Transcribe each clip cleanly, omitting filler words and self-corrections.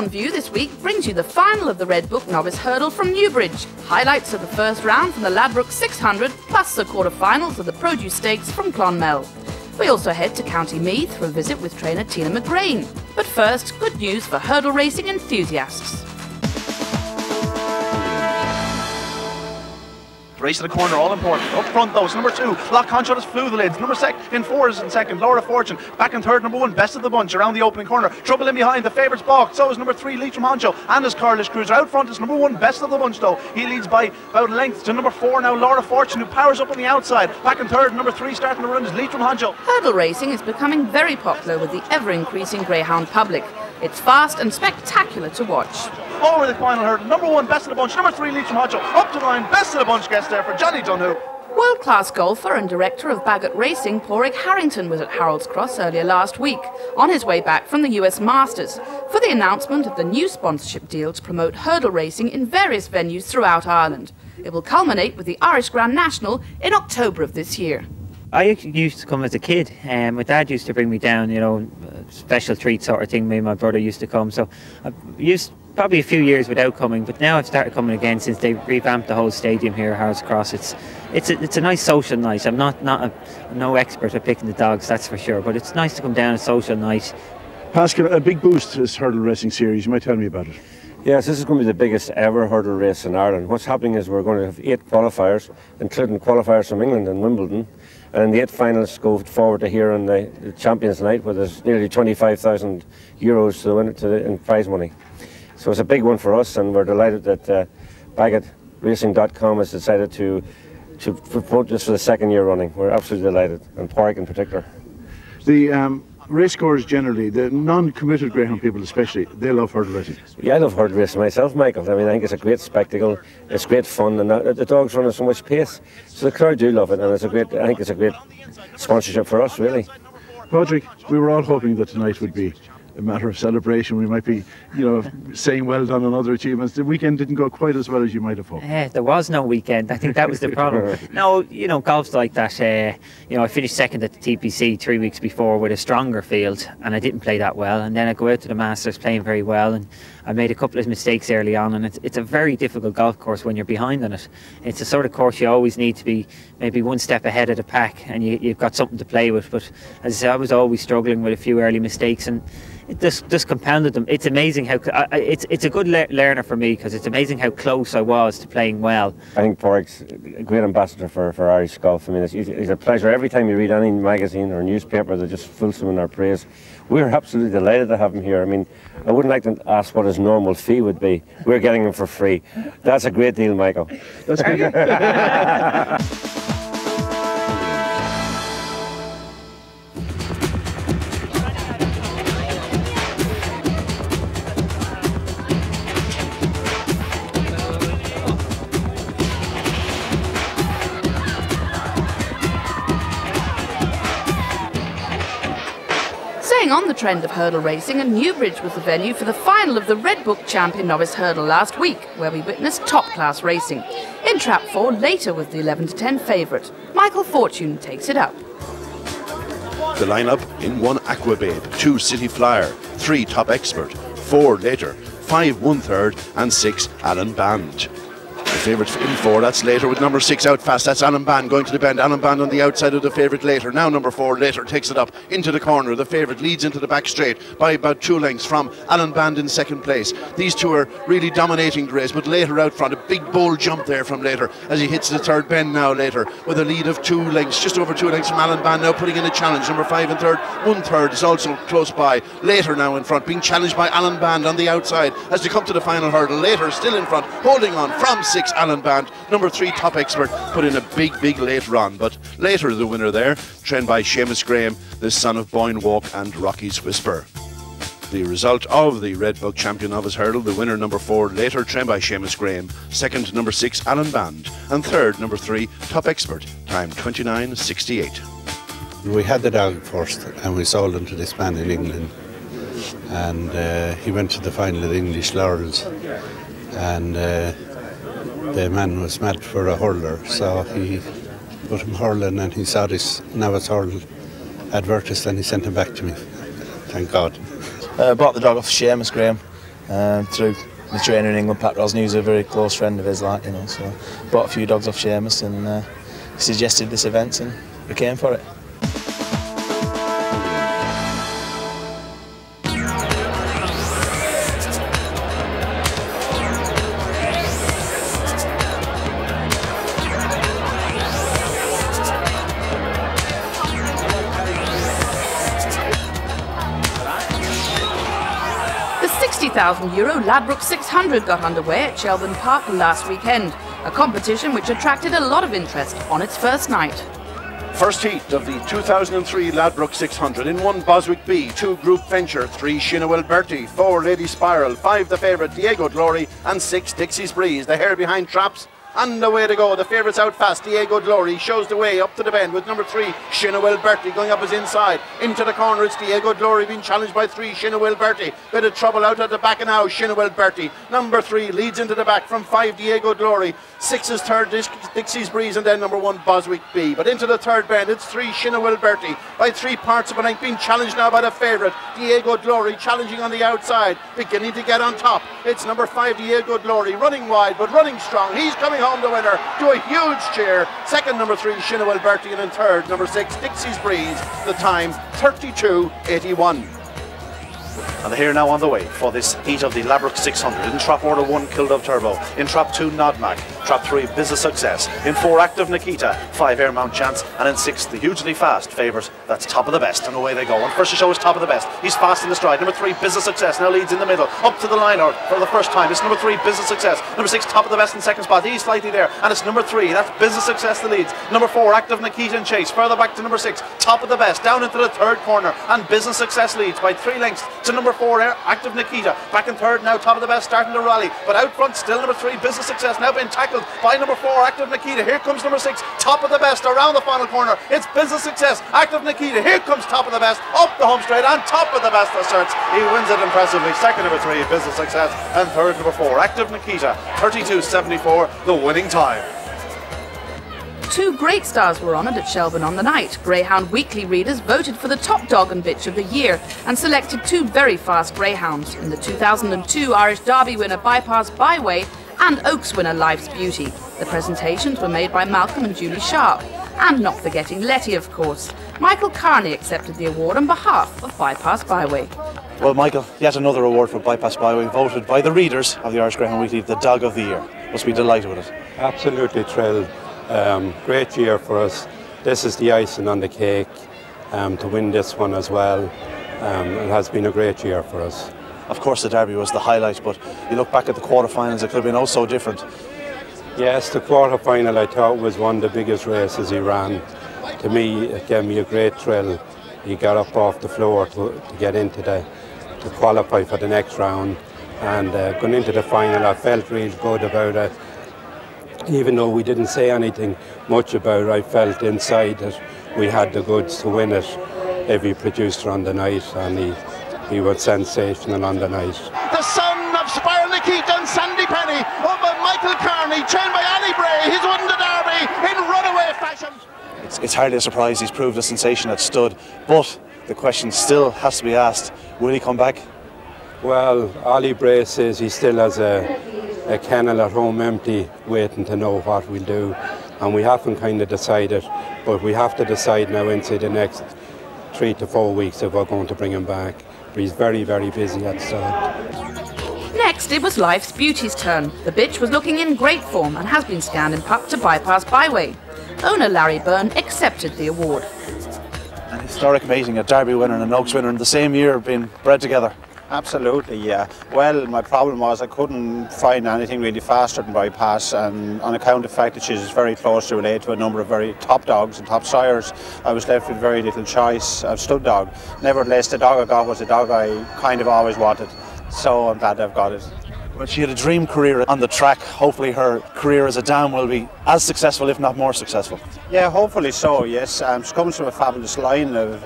On View this week brings you the final of the Red Book Novice Hurdle from Newbridge, highlights of the first round from the Ladbroke 600, plus the quarter-finals of the Produce Stakes from Clonmel. We also head to County Meath for a visit with trainer Tina McGrane. But first, good news for hurdle racing enthusiasts. Race to the corner, all important. Up front though, it's number 2, Lock Concho just flew the lids. Number 6, in 4 is in second, Laura Fortune. Back in third, number 1, Best of the Bunch around the opening corner. Trouble in behind, the favourites balked. So is number 3, Leitrim Honcho and his Carlish Cruiser. Out front is number 1, Best of the Bunch though. He leads by about a length to number 4 now, Laura Fortune, who powers up on the outside. Back in third, number 3 starting to run is Leitrim Honcho. Hurdle racing is becoming very popular with the ever-increasing Greyhound public. It's fast and spectacular to watch. Over the final hurdle, number 1, Best of the Bunch, number 3, Leitrim Honcho, up to the line, Best of the Bunch gets there for Johnny Dunhu. World-class golfer and director of Bagot Racing, Pádraig Harrington, was at Harold's Cross earlier last week, on his way back from the US Masters, for the announcement of the new sponsorship deal to promote hurdle racing in various venues throughout Ireland. It will culminate with the Irish Grand National in October of this year. I used to come as a kid, and my dad used to bring me down, you know, special treat sort of thing. Me and my brother used to come, so I used probably a few years without coming, but now I've started coming again since they revamped the whole stadium here at Harold's Cross. It's a nice social night. I'm no expert at picking the dogs, that's for sure, but it's nice to come down a social night. Pascal, a big boost to this hurdle racing series. You might tell me about it. Yes, this is going to be the biggest ever hurdle race in Ireland. What's happening is we're going to have 8 qualifiers, including qualifiers from England and Wimbledon. And then the 8 finalists go forward to here on the Champions Night, where there's nearly €25,000 to the winner in prize money. So it's a big one for us, and we're delighted that BagotRacing.com has decided to promote this for the 2nd year running. We're absolutely delighted, and Pádraig in particular. The race goers generally, the non-committed greyhound people especially, they love hurdle racing. Yeah, I love hurdle racing myself, Michael. I mean, I think it's a great spectacle, it's great fun, and the dogs run at so much pace. So the crowd do love it, and I think it's a great sponsorship for us, really. Pádraig, we were all hoping that tonight would be a matter of celebration. We might be, saying well done on other achievements. The weekend didn't go quite as well as you might have hoped. There was no weekend. I think that was the problem. No, golf's like that. I finished second at the TPC 3 weeks before with a stronger field, and I didn't play that well. And then I go out to the Masters playing very well, and I made a couple of mistakes early on. And it's a very difficult golf course when you're behind on it. It's the sort of course you always need to be maybe one step ahead of the pack, and you've got something to play with. But as I say, I was always struggling with a few early mistakes, and it just compounded them. It's amazing how it's a good learner for me, because it's amazing how close I was to playing well. I think Pádraig's a great ambassador for Irish golf. I mean, it's a pleasure every time you read any magazine or newspaper. They're just fulsome in our praise. We're absolutely delighted to have him here. I mean, I wouldn't like to ask what his normal fee would be. We're getting him for free. That's a great deal, Michael. That's good. On the trend of hurdle racing, and Newbridge was the venue for the final of the Red Book Champion Novice Hurdle last week, where we witnessed top-class racing. In Trap 4, later was the 11-10 favourite. Michael Fortune takes it up. The lineup: in 1, Aquababe, 2, City Flyer, 3, Top Expert, 4, Later, 5, 1/3, and 6, Alan Band. The favourite in 4, that's Later, with number 6 out fast. That's Alan Band going to the bend. Alan Band on the outside of the favourite Later. Now number 4, Later, takes it up into the corner. The favourite leads into the back straight by about 2 lengths from Alan Band in second place. These two are really dominating the race, but Later out front. A big bold jump there from Later as he hits the third bend now. Later with a lead of 2 lengths, just over 2 lengths from Alan Band, now putting in a challenge. Number 5 and 3rd, 1/3 is also close by. Later now in front, being challenged by Alan Band on the outside as they come to the final hurdle. Later still in front, holding on from 6, Alan Band. Number 3, Top Expert, put in a big Later on, but Later the winner there, trained by Seamus Graham, the son of Boyne Walk and Rocky's Whisper. The result of the Red Book Champion Novice Hurdle: the winner number 4, Later, trained by Seamus Graham; second, number 6, Alan Band; and third, number 3, Top Expert, time 29.68. We had the dog first, and we sold him to this man in England, and he went to the final of the English Laurels, and the man was mad for a hurler, so he put him hurling, and he saw this Novice Hurdle advertised, and he sent him back to me. Thank God. Bought the dog off Seamus Graham. through the trainer in England, Pat Rosney, who's a very close friend of his, like, you know. So bought a few dogs off Seamus and suggested this event, and we came for it. €60,000 Ladbroke 600 got underway at Shelbourne Park last weekend, a competition which attracted a lot of interest on its first night. First heat of the 2003 Ladbroke 600 in 1 Boswick B, 2 Group Venture, 3 Shinawell Bertie, 4 Lady Spiral, 5 the favourite Diego Glory and 6 Dixie's Breeze. The hair behind traps. And away to go, the favourites out fast. Diego Glory shows the way up to the bend with number 3 Shinawell Bertie going up his inside. Into the corner, it's Diego Glory being challenged by 3 Shinawell Bertie. Bit of trouble out at the back, and now Shinawell Bertie. Number 3 leads into the back from 5 Diego Glory. 6 is third Dixie's Breeze, and then number 1 Boswick B. But into the third bend, it's 3 Shinawell Bertie by 3 parts of a length, being challenged now by the favourite Diego Glory, challenging on the outside, beginning to get on top. It's number 5 Diego Glory running wide but running strong. He's coming home the winner to a huge cheer. Second, number 3 Shinawell Bertie, and in third, number 6 Dixie's Breeze. The time 32.81. And they're here now on the way for this heat of the Ladbroke 600. In trap order 1, Kildove Turbo. In trap 2, Nodmac. Trap 3, Business Success. In 4, Active Nikita. 5, Air Mount Chance. And in 6, the hugely fast favourite, that's Top of the Best. And away they go. And first to show is Top of the Best. He's fast in the stride. Number 3, Business Success, now leads in the middle. Up to the line for the first time. It's number 3, Business Success. Number 6, Top of the Best in second spot. He's slightly there. And it's number 3, that's Business Success that leads. Number 4, Active Nikita and Chase. Further back to number 6, Top of the Best. Down into the third corner. And Business Success leads by 3 lengths to number 4, Active Nikita. Back in third now, Top of the Best starting to rally. But out front still number 3, Business Success, now being tackled by number 4, Active Nikita. Here comes number 6, Top of the Best around the final corner. It's Business Success, Active Nikita. Here comes Top of the Best up the home straight, and Top of the Best asserts. He wins it impressively. Second, number 3, Business Success, and third, number 4, Active Nikita. 32.74, the winning time. 2 great stars were honoured at Shelburne on the night. Greyhound weekly readers voted for the top dog and bitch of the year and selected 2 very fast greyhounds in the 2002 Irish Derby winner Bypass Byway and Oaks winner Life's Beauty. The presentations were made by Malcolm and Julie Sharp, and not forgetting Letty, of course. Michael Carney accepted the award on behalf of Bypass Byway. Well, Michael, yet another award for Bypass Byway, voted by the readers of the Irish Greyhound Weekly the dog of the year. Must be delighted with it. Absolutely thrilled. Great year for us. This is the icing on the cake to win this one as well. It has been a great year for us. Of course the Derby was the highlight, but you look back at the quarterfinals, it could have been oh so different. Yes, the quarterfinal I thought was one of the biggest races he ran. To me, it gave me a great thrill. He got up off the floor to get into to qualify for the next round, and going into the final I felt real good about it. Even though we didn't say anything much about it, I felt inside that we had the goods to win it. Every producer on the night, and he was sensational on the night. The son of Spiral Nikita and Sandy Penny, over Michael Carney, trained by Annie Bray. He's won the Derby in runaway fashion. It's hardly a surprise he's proved a sensation at stud, but the question still has to be asked, will he come back? Well, Ollie Bray says he still has a kennel at home empty, waiting to know what we'll do, and we haven't kind of decided, but we have to decide now inside the next 3 to 4 weeks if we're going to bring him back. But he's very, very busy at stud. Next, it was Life's Beauty's turn. The bitch was looking in great form and has been scanned and pupped to Bypass Byway. Owner Larry Byrne accepted the award. An historic mating, a Derby winner and an Oaks winner in the same year being bred together. Absolutely, yeah. Well, my problem was I couldn't find anything really faster than Bypass, and on account of the fact that she's very closely related to a number of very top dogs and top sires, I was left with very little choice of stud dog. Nevertheless, the dog I got was a dog I kind of always wanted, so I'm glad I've got it. Well, she had a dream career on the track. Hopefully her career as a dam will be as successful, if not more successful. Yeah, hopefully so, yes. She comes from a fabulous line of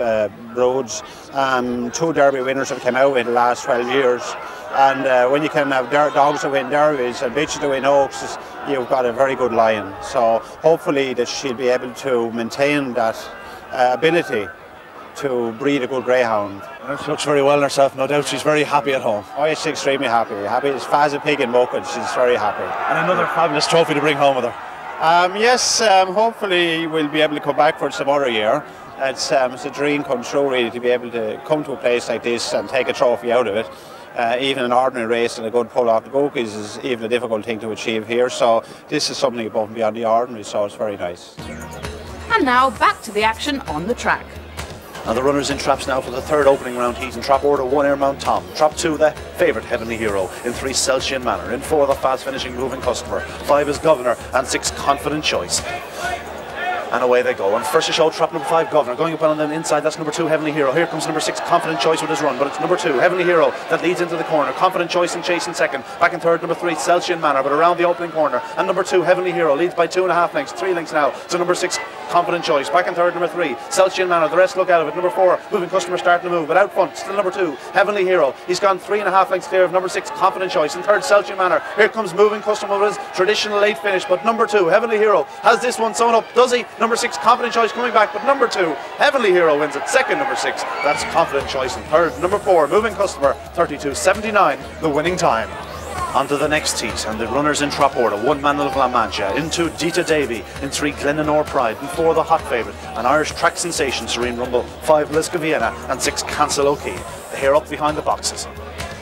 roads. 2 Derby winners have come out in the last 12 years. And when you can have dogs that win derbies and bitches that win Oaks, you've got a very good line. So hopefully that she'll be able to maintain that ability to breed a good greyhound She looks very well in herself, no doubt. She's very happy at home. Oh, she's extremely happy. Happy as fast as a pig in muck, and she's very happy. And another fabulous trophy to bring home with her. Yes, hopefully we'll be able to come back for it some other year. It's a dream come true, really, to be able to come to a place like this and take a trophy out of it. Even an ordinary race and a good pull off the bookies is even a difficult thing to achieve here. So this is something above and beyond the ordinary, so it's very nice. And now back to the action on the track. And the runners in traps now for the third opening round heat. In trap order 1, Airmount Tom. Trap 2, the favourite Heavenly Hero. In 3, Celsian Manor. In 4, the fast finishing Moving Customer. 5 is Governor. And 6, Confident Choice. And away they go. And first to show trap number 5, Governor. Going up on the inside, that's number 2, Heavenly Hero. Here comes number 6, Confident Choice with his run. But it's number 2, Heavenly Hero, that leads into the corner. Confident Choice in chase in second. Back in third, number 3, Celsian Manor. But around the opening corner. And number 2, Heavenly Hero, leads by 2.5 lengths. 3 lengths now. So number 6, Confident Choice. Back in third, number 3, Celsian Manor. The rest look out of it. Number 4, Moving Customer starting to move. But out front, still number 2, Heavenly Hero. He's gone 3.5 lengths clear of number 6, Confident Choice. In third, Celsian Manor. Here comes Moving Customer with his traditional late finish. But number 2, Heavenly Hero, has this one sewn up. Does he? Number 6, Confident Choice coming back. But number 2, Heavenly Hero wins it. Second, number 6, that's Confident Choice. And third, number 4, Moving Customer, 32.79, the winning time. On to the next heat, and the runners in trap order. 1, Manuel of La Mancha. In 2, Dita Davy. In 3, Glenanore Pride. In 4, the hot favourite, an Irish track sensation, Serene Rumble. 5, Liska Vienna. And 6, Cancel O'Key. The hair up behind the boxes.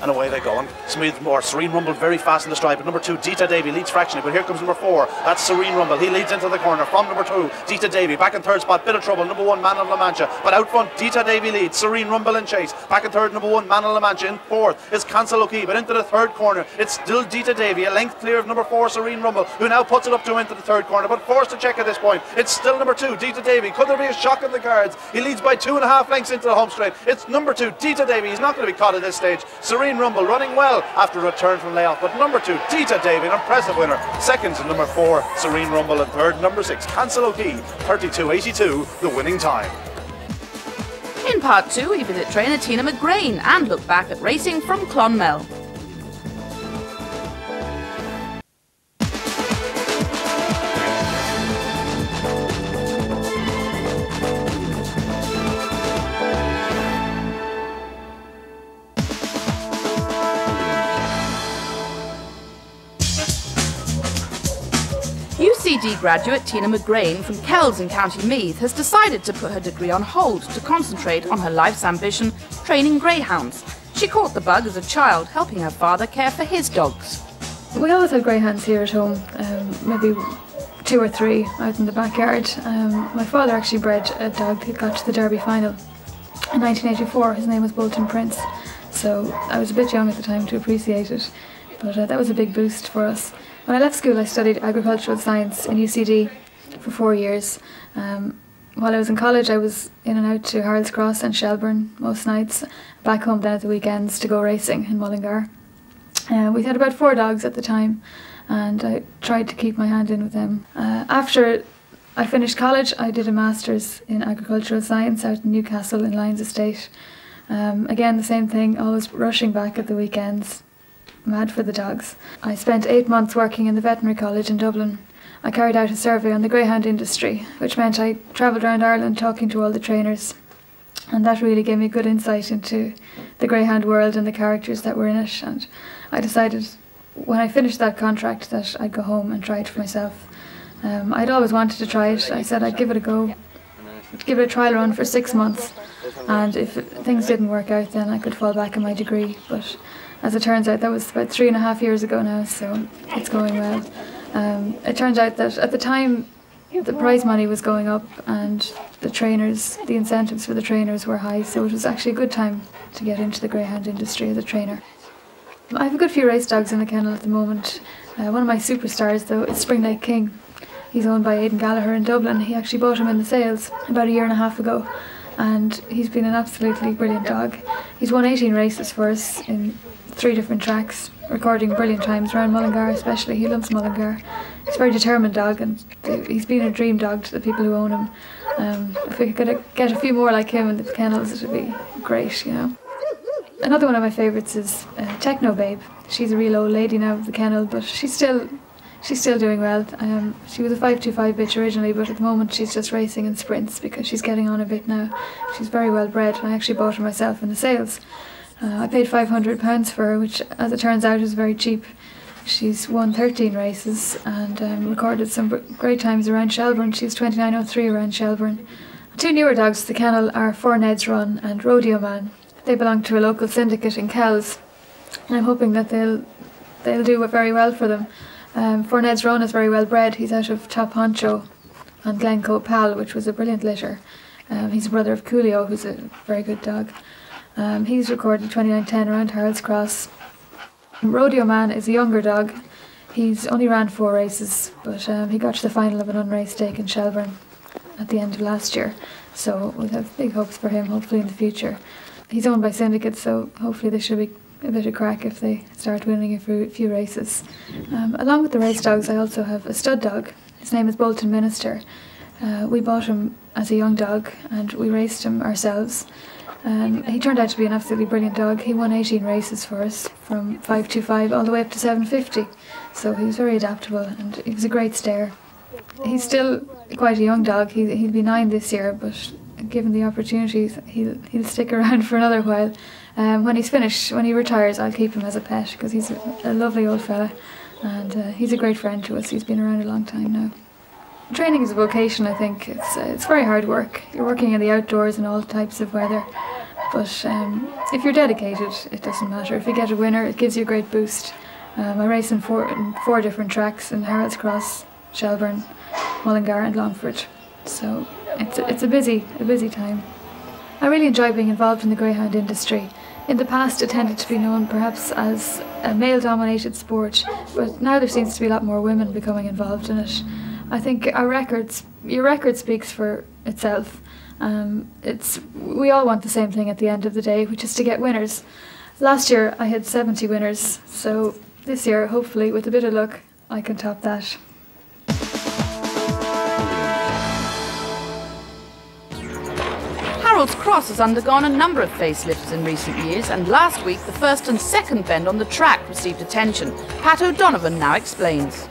And away they go. And Smooth more. Serene Rumble very fast in the stride. But number 2, Dita Davy leads fractionally. But here comes number 4. That's Serene Rumble. He leads into the corner from number 2, Dita Davy. Back in third spot, bit of trouble. Number 1, Man of La Mancha. But out front, Dita Davy leads. Serene Rumble in chase. Back in third, number 1, Man of La Mancha. In fourth is Cancel O'Key. But into the third corner, it's still Dita Davy. A length clear of number 4, Serene Rumble, who now puts it up to into the third corner. But forced to check at this point. It's still number 2, Dita Davy. Could there be a shock in the cards? He leads by 2.5 lengths into the home straight. It's number 2, Dita Davy. He's not going to be caught at this stage. Serene Rumble running well after a return from layoff, but number 2, Dita Davy, an impressive winner. Second to number 4, Serene Rumble, and third, number 6, Cancel O'Key, 32.82, the winning time. In part 2, we visit trainer Tina McGrane and look back at racing from Clonmel. UCD graduate Tina McGrane from Kells in County Meath has decided to put her degree on hold to concentrate on her life's ambition, training greyhounds. She caught the bug as a child, helping her father care for his dogs. We always had greyhounds here at home, maybe 2 or 3 out in the backyard. My father actually bred a dog that got to the Derby final in 1984. His name was Bolton Prince, so I was a bit young at the time to appreciate it, but that was a big boost for us. When I left school, I studied agricultural science in UCD for 4 years. While I was in college, I was in and out to Harold's Cross and Shelburne most nights, back home then at the weekends to go racing in Mullingar. We had about 4 dogs at the time, and I tried to keep my hand in with them. After I finished college, I did a master's in agricultural science out in Newcastle in Lyons Estate. Again, the same thing, always rushing back at the weekends. Mad for the dogs. I spent 8 months working in the veterinary college in Dublin. I carried out a survey on the greyhound industry, which meant I travelled around Ireland talking to all the trainers, and that really gave me good insight into the greyhound world and the characters that were in it. And I decided when I finished that contract that I'd go home and try it for myself. I'd always wanted to try it. I said I'd give it a go, give it a trial run for 6 months, and if things didn't work out then I could fall back on my degree. But as it turns out, that was about 3.5 years ago now, so it's going well. It turns out that at the time the prize money was going up and the incentives for the trainers were high, so it was actually a good time to get into the greyhound industry as a trainer. I have a good few race dogs in the kennel at the moment. One of my superstars though is Spring Lake King. He's owned by Aidan Gallagher in Dublin. He actually bought him in the sales about 1.5 years ago, and he's been an absolutely brilliant dog. He's won 18 races for us in 3 different tracks, recording brilliant times around Mullingar especially. He loves Mullingar. He's a very determined dog, and he's been a dream dog to the people who own him. If we could get a few more like him in the kennels, it would be great, you know. Another one of my favourites is Techno Babe. She's a real old lady now of the kennel, but she's still She's still doing well. She was a 525 bitch originally, but at the moment she's just racing in sprints because she's getting on a bit now. She's very well bred. I actually bought her myself in the sales. I paid £500 for her, which as it turns out is very cheap. She's won 13 races and recorded some great times around Shelburne. She's 29.03 around Shelburne. Two newer dogs to the kennel are For Ned's Run and Rodeo Man. They belong to a local syndicate in Kells, and I'm hoping that they'll do very well for them. For Ned's Run is very well bred. He's out of Top Honcho and Glencoe Pal, which was a brilliant litter. He's a brother of Coolio, who's a very good dog. He's recorded 29.10 around Harold's Cross. Rodeo Man is a younger dog. He's only ran 4 races, but he got to the final of an unraced stake in Shelburne at the end of last year. So we have big hopes for him, hopefully in the future. He's owned by syndicates, so hopefully there should be a bit of crack if they start winning a few races. Along with the race dogs, I also have a stud dog. His name is Bolton Minister. We bought him as a young dog and we raced him ourselves. He turned out to be an absolutely brilliant dog. He won 18 races for us, from 525 all the way up to 750. So he was very adaptable and he was a great stayer. He's still quite a young dog. He'll be 9 this year, but given the opportunities, he'll stick around for another while. When he's finished, when he retires, I'll keep him as a pet because he's a lovely old fella and he's a great friend to us. He's been around a long time now. Training is a vocation, I think. It's very hard work. You're working in the outdoors in all types of weather, but if you're dedicated, it doesn't matter. If you get a winner, it gives you a great boost. I race in four different tracks in Harold's Cross, Shelburne, Mullingar and Longford. So it's a busy time. I really enjoy being involved in the greyhound industry. In the past it tended to be known perhaps as a male-dominated sport, but now there seems to be a lot more women becoming involved in it. I think your record speaks for itself. We all want the same thing at the end of the day, which is to get winners. Last year I had 70 winners, so this year hopefully with a bit of luck I can top that. Harold's Cross has undergone a number of facelifts in recent years, and last week the first and second bend on the track received attention. Pat O'Donovan now explains.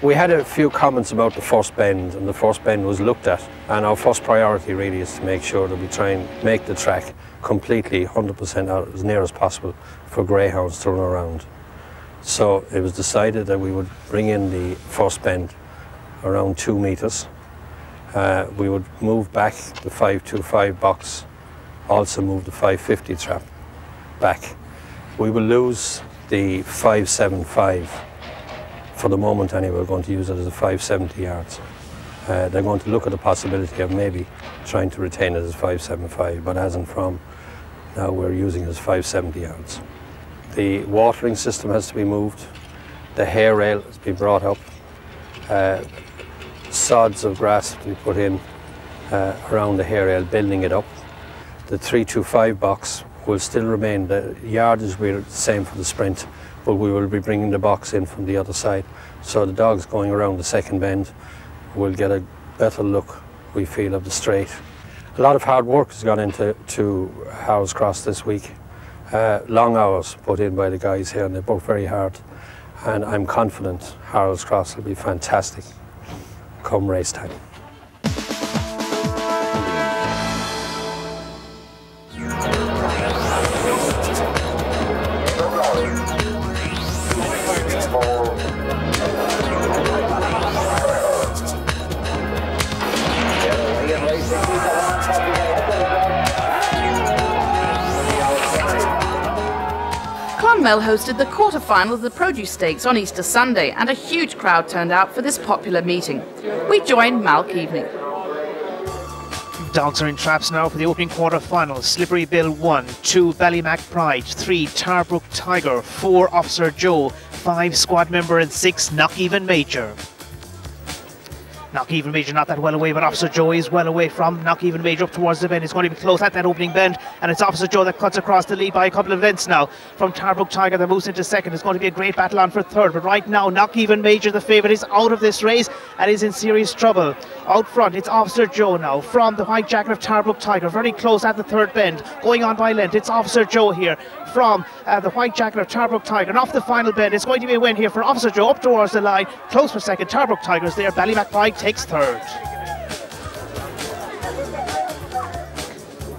We had a few comments about the first bend, and the first bend was looked at, and our first priority really is to make sure that we try and make the track completely 100% out as near as possible for greyhounds to run around. So it was decided that we would bring in the first bend around 2 metres. We would move back the 525 box, also move the 550 trap back. We will lose the 575. For the moment anyway, we're going to use it as a 570 yards. They're going to look at the possibility of maybe trying to retain it as 575, but as and from now we're using it as 570 yards. The watering system has to be moved. The hay rail has been brought up. Sods of grass to be put in around the hay rail, building it up. The 325 box will still remain. The yardage will be the same for the sprint, but we will be bringing the box in from the other side. So the dogs going around the second bend will get a better look, we feel, of the straight. A lot of hard work has gone into Harold's Cross this week. Long hours put in by the guys here, and they work very hard. And I'm confident Harold's Cross will be fantastic come race time. Clonmel hosted the quarter-final of the Produce Stakes on Easter Sunday, and a huge crowd turned out for this popular meeting. We joined Malk Evening. Dogs are in traps now for the opening quarter-final. Slippery Bill 1, 2 Ballymac Pride, 3 Tarbrook Tiger, 4 Officer Joe, 5 Squad Member and 6 Knock Even Major. Knock Even Major not that well away, but Officer Joe is well away from Knock Even Major up towards the bend. It's going to be close at that opening bend, and it's Officer Joe that cuts across the lead by a couple of lengths now. From Tarbrook Tiger that moves into second. It's going to be a great battle on for third, but right now Knock Even Major, the favourite, is out of this race and is in serious trouble. Out front, it's Officer Joe now from the white jacket of Tarbrook Tiger, very close at the third bend, going on by length. It's Officer Joe here from the white jacket of Tarbrook Tiger, and off the final bend, it's going to be a win here for Officer Joe up towards the line, close for second. Tarbrook Tigers there, Ballymac Pride takes third.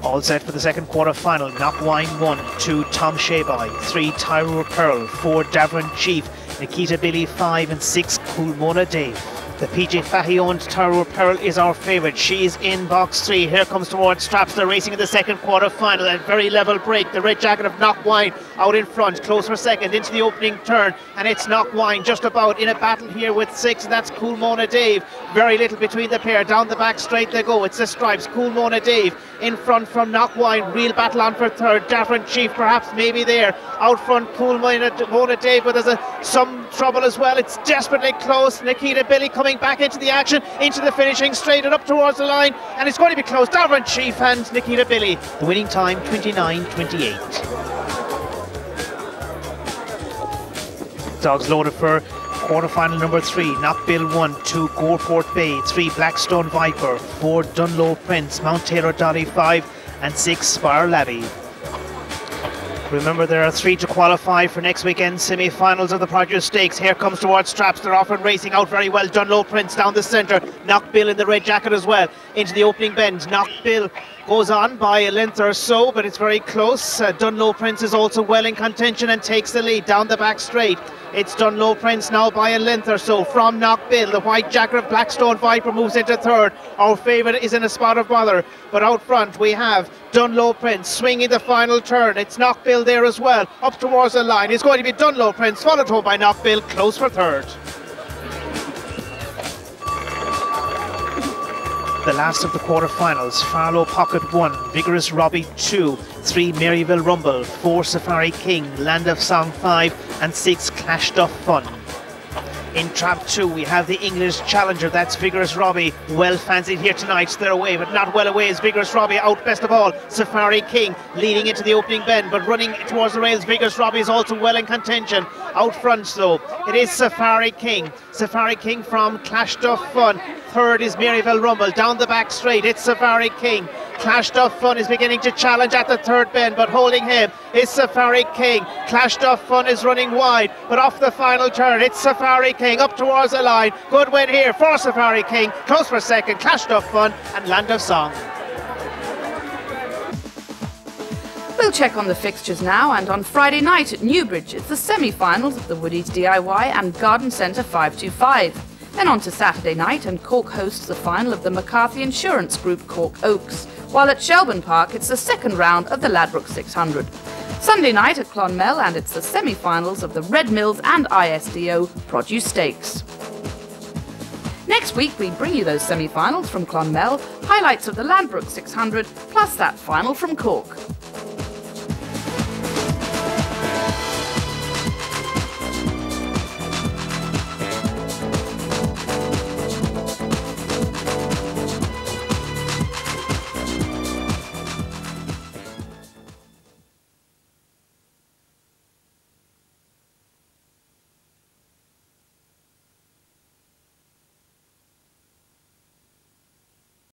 All set for the second quarter final. Knockwine 1, 2 Tom Shayby, 3 Tyrone Pearl, 4 Davern Chief, Nikita Billy 5 and 6 Coolmona Dave. The PJ Fahy owned Tyrone Pearl is our favourite. She's in box 3. Here comes towards straps. They're racing in the second quarter final. A very level break. The red jacket of Knockwine out in front, close for second into the opening turn, and it's Knockwine just about in a battle here with 6, and that's Coolmona Dave. Very little between the pair. Down the back straight they go. It's the stripes. Coolmona Dave in front from Knockwine. Real battle on for third. Davern Chief perhaps maybe there. Out front Coolmona Dave, but there's some trouble as well. It's desperately close. Nikita Billy coming back into the action, into the finishing straight and up towards the line, and it's going to be close. Davern Chief and Nikita Billy. The winning time 29:28. Dogs loaded for quarter-final number 3. Knockbill 1, 2 Goreport Bay, 3 Blackstone Viper, 4 Dunlow Prince, Mount Taylor Dolly 5 and 6 Spire Labby. Remember, there are 3 to qualify for next weekend's semi-finals of the Produce Stakes. Here comes towards straps. They're off and racing out very well. Dunlow Prince down the centre. Knockbill in the red jacket as well. Into the opening bend. Knockbill goes on by a length or so, but it's very close. Dunlow Prince is also well in contention and takes the lead down the back straight. It's Dunlow Prince now by a length or so from Knockbill. The white jacket of Blackstone Viper moves into third. Our favourite is in a spot of bother, but out front we have Dunlow Prince swinging the final turn. It's Knockbill there as well, up towards the line. It's going to be Dunlow Prince, followed home by Knockbill, close for third. The last of the quarter-finals. Farlow Pocket 1, Vigorous Robbie 2, 3 Maryville Rumble, 4 Safari King, Land of Song 5 and 6 Clash Duff Fun. In trap 2 we have the English Challenger, that's Vigorous Robbie, well fancied here tonight. They're away, but not well away is Vigorous Robbie. Out best of all, Safari King leading into the opening bend, but running towards the rails. Vigorous Robbie is also well in contention. Out front though, it is Safari King. Safari King from Clash Duff Fun. Third is Maryville Rumble. Down the back straight, it's Safari King. Clash Duff Fun is beginning to challenge at the third bend, but holding him is Safari King. Clash Duff Fun is running wide, but off the final turn, it's Safari King up towards the line. Good win here for Safari King. Close for second, Clash Duff Fun and Land of Song. We'll check on the fixtures now, and on Friday night at Newbridge, it's the semi-finals of the Woodies DIY and Garden Centre 525. Then on to Saturday night, and Cork hosts the final of the McCarthy Insurance Group Cork Oaks, while at Shelbourne Park it's the second round of the Ladbroke 600. Sunday night at Clonmel, and it's the semi-finals of the Red Mills and ISDO Produce Stakes. Next week we bring you those semi-finals from Clonmel, highlights of the Ladbroke 600, plus that final from Cork.